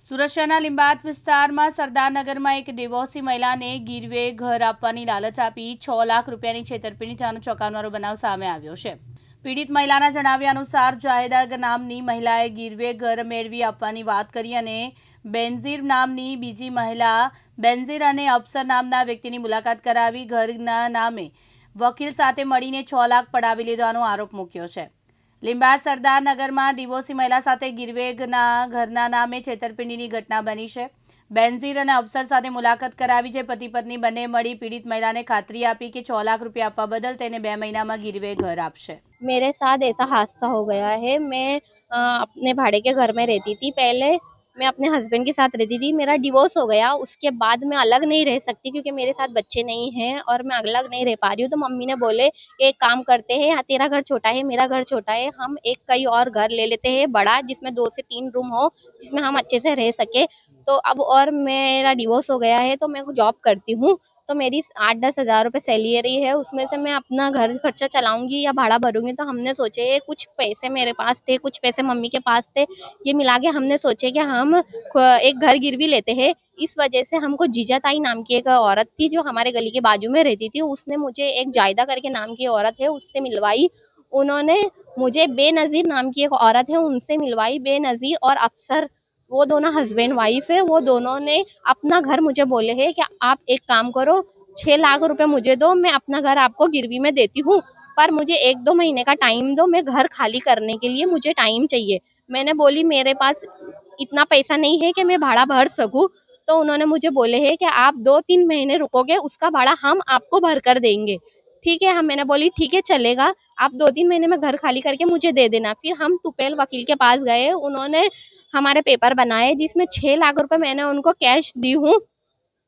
સુરત શહેરના લિંબાયત વિસ્તારમાં સરદારનગરમાં એક ડિવોર્સી મહિલાને ગીરવે ઘર આપવાની લાલચ આપી 6 લાખ રૂપિયાની છેતરપિંડી થયાનો ચોંકાવનારો બનાવ સામે આવ્યો છે। પીડિત મહિલાના જણાવ્યા અનુસાર જાહેદા નામની મહિલાએ ગીરવે ઘર મેળવી આપવાની વાત કરી અને બેનઝીર નામની બીજી મહિલા બેનઝીર અને અફસર નામના વ્યક્તિની મુલાકાત કરાવી ઘરના નામે વકીલ સાથે મળીને 6 લાખ પડાવી લીધવાનો આરોપ મૂક્યો છે। લિંબાયત સરદારનગરમાં ડિવોર્સી મહિલા સાથે ગીરવેગના ઘરના નામે છેતરપિંડીની ઘટના બની છે। બેનઝીર અને અફસર સાથે મુલાકાત કરાવી છે। પતિ પત્ની બંને મળી પીડિત મહિલાને ખાતરી આપી કે 6 લાખ રૂપિયા આપવા બદલ તેને 2 મહિનામાં ગીરવે घर આપશે। मेरे साथ ऐसा हादसा हो गया है। मैं अपने भाड़े के घर में रहती थी। पहले मैं अपने हस्बैंड के साथ रहती थी। मेरा डिवोर्स हो गया, उसके बाद मैं अलग नहीं रह सकती क्योंकि मेरे साथ बच्चे नहीं हैं और मैं अलग नहीं रह पा रही हूँ। तो मम्मी ने बोले एक काम करते हैं, हाँ तेरा घर छोटा है, मेरा घर छोटा है, हम एक कहीं और घर ले लेते हैं बड़ा, जिसमें 2 से 3 रूम हो, जिसमें हम अच्छे से रह सके। तो अब और मेरा डिवोर्स हो गया है तो मैं जॉब करती हूँ, तो मेरी 8-10 हज़ार रुपये सैलरी है, उसमें से मैं अपना घर खर्चा चलाऊंगी या भाड़ा भरूंगी। तो हमने सोचे कुछ पैसे मेरे पास थे, कुछ पैसे मम्मी के पास थे, ये मिला के हमने सोचे कि हम एक घर गिरवी लेते हैं। इस वजह से हमको जीजा ताई नाम की एक औरत थी जो हमारे गली के बाजू में रहती थी, उसने मुझे एक जायदा करके नाम की औरत है उससे मिलवाई। उन्होंने मुझे बेनज़ीर नाम की एक औरत है उनसे मिलवाई। बेनज़ीर और अफसर, वो दोनों हस्बैंड वाइफ है, वो दोनों ने अपना घर मुझे बोले हैं कि आप एक काम करो, 6 लाख रुपए मुझे दो, मैं अपना घर आपको गिरवी में देती हूँ, पर मुझे 1-2 महीने का टाइम दो, मैं घर खाली करने के लिए मुझे टाइम चाहिए। मैंने बोली मेरे पास इतना पैसा नहीं है कि मैं भाड़ा भर सकूँ। तो उन्होंने मुझे बोले हैं कि आप 2-3 महीने रुकोगे, उसका भाड़ा हम आपको भर कर देंगे। ठीक है, हम मैंने बोली ठीक है चलेगा, आप 2-3 महीने में घर खाली करके मुझे दे देना। फिर हम तुपेल वकील के पास गए, उन्होंने हमारे पेपर बनाए जिसमें 6 लाख रुपए मैंने उनको कैश दी हूँ।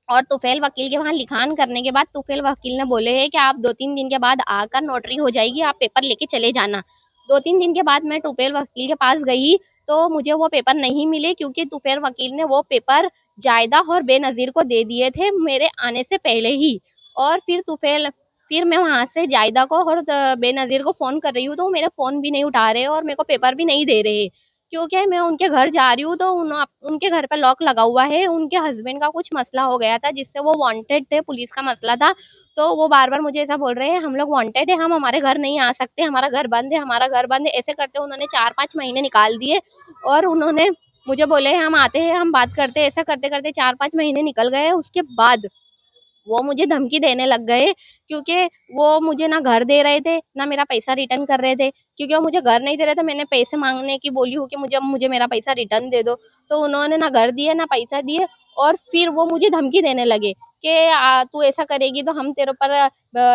और तुफेल वकील के वहाँ लिखान करने के बाद तुफेल वकील ने बोले है कि आप 2-3 दिन के बाद आकर नोटरी हो जाएगी, आप पेपर लेके चले जाना। 2-3 दिन के बाद मैं तुफेल वकील के पास गई तो मुझे वो पेपर नहीं मिले क्योंकि तुफेल वकील ने वो पेपर जायदा और बेनज़ीर को दे दिए थे मेरे आने से पहले ही। और फिर मैं वहाँ से जायदा को और बेनज़ीर को फ़ोन कर रही हूँ तो वो मेरा फ़ोन भी नहीं उठा रहे और मेरे को पेपर भी नहीं दे रहे, क्योंकि मैं उनके घर जा रही हूँ तो उनके घर पे लॉक लगा हुआ है। उनके हस्बैंड का कुछ मसला हो गया था जिससे वो वांटेड थे, पुलिस का मसला था। तो वो बार-बार मुझे ऐसा बोल रहे हैं हम लोग वांटेड है, हम हमारे घर नहीं आ सकते, हमारा घर बंद है, हमारा घर बंद है। ऐसे करते उन्होंने 4-5 महीने निकाल दिए और उन्होंने मुझे बोले हम आते हैं, हम बात करते हैं। ऐसा करते-करते 4-5 महीने निकल गए। उसके बाद वो मुझे धमकी देने लग गए क्योंकि वो मुझे ना घर दे रहे थे, ना मेरा पैसा रिटर्न कर रहे थे। क्योंकि वो मुझे घर नहीं दे रहे थे, मैंने पैसे माँगने की बोली हूँ कि मुझे मेरा पैसा रिटर्न दे दो। तो उन्होंने ना घर दिए, ना पैसा दिए और फिर वो मुझे धमकी देने लगे कि तू ऐसा करेगी तो हम तेरे ऊपर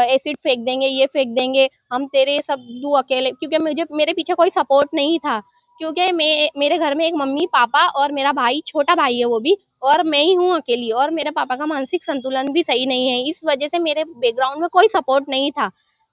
एसिड फेंक देंगे, ये फेंक देंगे, हम तेरे सब तू अकेले, क्योंकि मेरे पीछे कोई सपोर्ट नहीं था। क्योंकि मेरे घर में एक मम्मी-पापा और मेरा भाई, छोटा भाई है वो भी, और मैं ही हूँ अकेली और मेरे पापा का मानसिक संतुलन भी सही नहीं है। इस वजह से मेरे बैकग्राउंड में कोई सपोर्ट नहीं था।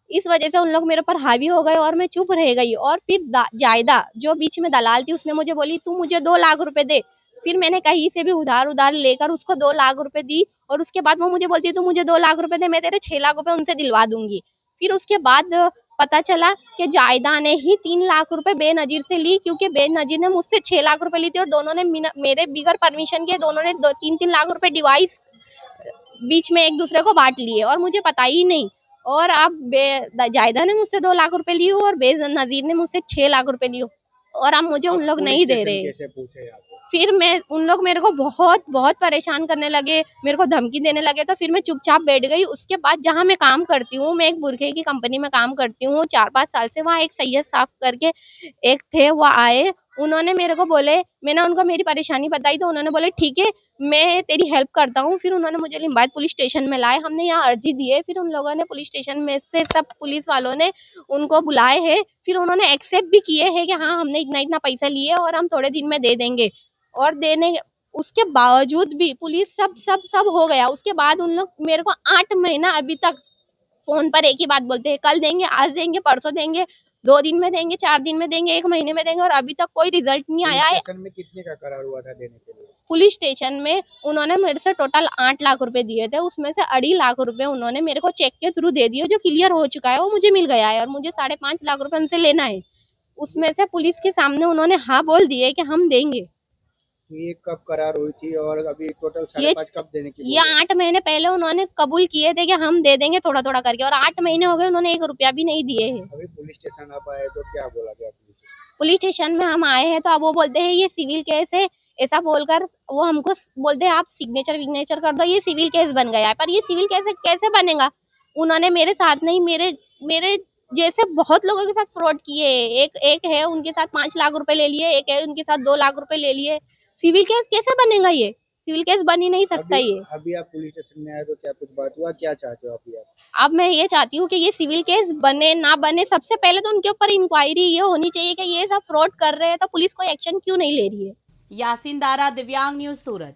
इस वजह से उन लोग मेरे ऊपर हावी हो गए और मैं चुप रह गई। और फिर जायदा जो बीच में दलाल थी उसने मुझे बोली तू मुझे 2 लाख रुपए दे। फिर मैंने कहीं से भी उधार लेकर उसको 2 लाख रुपए दी और उसके बाद वो मुझे बोलती है तू मुझे 2 लाख रुपए दे, मैं तेरे 6 लाख रुपए उनसे दिलवा दूंगी। फिर उसके बाद पता चला कि जायदा ने ही 3 लाख रुपए बेनज़ीर से ली, क्योंकि बेनज़ीर ने मुझसे 6 लाख रुपए ली थी और दोनों ने मेरे बिगर परमिशन के दोनों ने 2-3 लाख रुपए डिवाइस बीच में एक दूसरे को बांट लिए और मुझे पता ही नहीं। और अब जायदा ने मुझसे 2 लाख रुपए ली और बेनज़ीर ने मुझसे 6 लाख रुपए लिए और अब मुझे उन लोग नहीं दे रहे। फिर उन लोग मेरे को बहुत बहुत परेशान करने लगे, मेरे को धमकी देने लगे। तो फिर मैं चुपचाप बैठ गई। उसके बाद जहाँ मैं काम करती हूँ, मैं एक बुरखे की कंपनी में काम करती हूँ 4-5 साल से। वहाँ एक सैयद साहब करके एक थे, वो आए, उन्होंने मेरे को बोले, मैंने उनको मेरी परेशानी बताई तो उन्होंने बोले ठीक है मैं तेरी हेल्प करता हूँ। फिर उन्होंने मुझे लिंबायत पुलिस स्टेशन में लाए, हमने यहाँ अर्जी दी है। फिर उन लोगों ने पुलिस स्टेशन में से सब पुलिस वालों ने उनको बुलाए हैं। फिर उन्होंने एक्सेप्ट भी किए हैं कि हाँ हमने इतना इतना पैसा लिए और हम थोड़े दिन में दे देंगे। और देने उसके बावजूद भी पुलिस सब हो गया। उसके बाद उन लोग मेरे को 8 महीना अभी तक फोन पर एक ही बात बोलते हैं, कल देंगे, आज देंगे, परसों देंगे, 2 दिन में देंगे, 4 दिन में देंगे, 1 महीने में देंगे और अभी तक कोई रिजल्ट नहीं आया है। स्टेशन में कितने का करार हुआ था देने के लिए? पुलिस स्टेशन में उन्होंने मेरे से टोटल 8 लाख रुपए दिए थे, उसमें से 2.5 लाख रुपए उन्होंने मेरे को चेक के थ्रू दे दिए जो क्लियर हो चुका है, वो मुझे मिल गया है और मुझे 5.5 लाख रुपए उनसे लेना है। उसमें से पुलिस के सामने उन्होंने हाँ बोल दिए कि हम देंगे। ये कब करार हुई थी और अभी टोटल ये 5.5 कब देने की ये बोल रहे हैं? 8 महीने पहले उन्होंने कबूल किए थे कि हम दे देंगे थोड़ा थोड़ा करके, और 8 महीने हो गए उन्होंने 1 रुपया भी नहीं दिए हैं। अभी पुलिस स्टेशन आप आए तो क्या बोला गया पुलिस स्टेशन? पुलिस स्टेशन में हम आए हैं तो अब वो बोलते हैं ये सिविल केस है, ऐसा बोलकर वो हमको बोलते हैं आप सिग्नेचर विग्नेचर कर दो, ये सिविल केस बन गया है। पर ये सिविल केस कैसे बनेगा? उन्होंने मेरे साथ नहीं, मेरे जैसे बहुत लोगों के साथ फ्रॉड किए हैं। एक है उनके साथ 5 लाख रुपए ले लिए, एक है उनके साथ 2 लाख रुपए ले लिए। सिविल केस कैसे बनेगा? ये सिविल केस बन ही नहीं सकता अभी ये। अभी आप पुलिस स्टेशन में आए तो क्या कुछ बात हुआ, क्या चाहते हो अभी आप? अब मैं ये चाहती हूँ कि ये सिविल केस बने ना बने, सबसे पहले तो उनके ऊपर इंक्वायरी ये होनी चाहिए कि ये सब फ्रॉड कर रहे हैं तो पुलिस कोई एक्शन क्यों नहीं ले रही है। यासीन दारा, दिव्यांग न्यूज, सूरत।